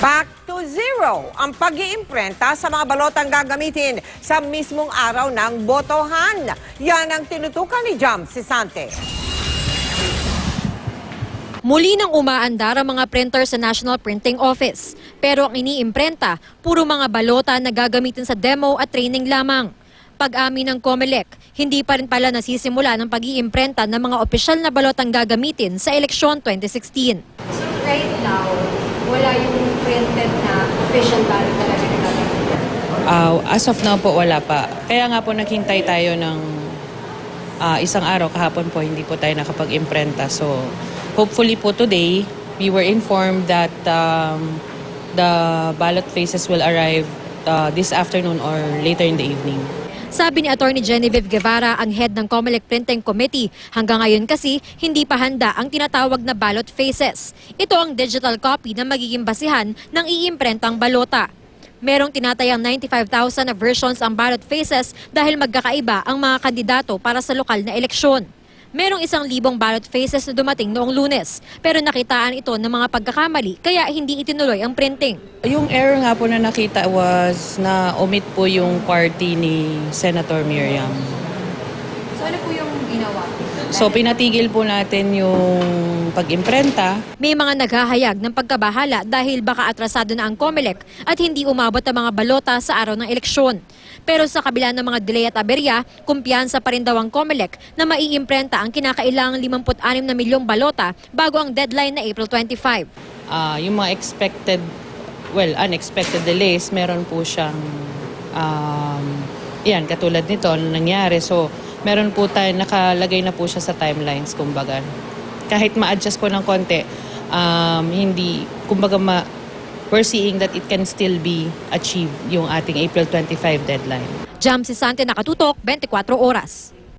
Back to zero ang pag-iimprenta sa mga balotang gagamitin sa mismong araw ng botohan. Yan ang tinutukan ni Jam Sisante. Muli nang umaandar ang mga printer sa National Printing Office. Pero ang iniimprenta, puro mga balota na gagamitin sa demo at training lamang. Pag-amin ng COMELEC, hindi pa rin pala nasisimula ng pag-iimprenta ng mga opisyal na balotang gagamitin sa eleksyon 2016. So right now, wala yung printed na official ballot na gagamitin? As of now po, wala pa. Kaya nga po naghintay tayo ng isang araw. Kahapon po, hindi po tayo nakapag-imprenta. So, hopefully po today, we were informed that the ballot faces will arrive this afternoon or later in the evening. Sabi ni Atty. Genevieve Guevara, ang head ng COMELEC Printing Committee, hanggang ngayon kasi hindi pa handa ang tinatawag na ballot faces. Ito ang digital copy na magiging basihan ng iimprentang balota. Merong tinatayang 95,000 na versions ang ballot faces dahil magkakaiba ang mga kandidato para sa lokal na eleksyon. Merong 1,000 ballot faces na dumating noong Lunes, pero nakitaan ito ng mga pagkakamali kaya hindi itinuloy ang printing. Yung error nga po na nakita was na omit po yung party ni Senator Miriam. So ano po yung ginawa? So pinatigil po natin yung pag-imprenta. May mga naghahayag ng pagkabahala dahil baka atrasado na ang COMELEC at hindi umabot ang mga balota sa araw ng eleksyon. Pero sa kabila ng mga delay at aberya, kumpiyansa pa rin daw ang COMELEC na maiimprenta ang kinakailangang 56 na milyong balota bago ang deadline na April 25. Yung mga unexpected delays, meron po siyang, katulad nito, nangyari. So, meron po tayo, nakalagay na po siya sa timelines, kumbaga. Kahit ma-adjust po ng konti, we're seeing that it can still be achieved yung ating April 25 deadline. Jam Sisante, Nakatutok, 24 Oras.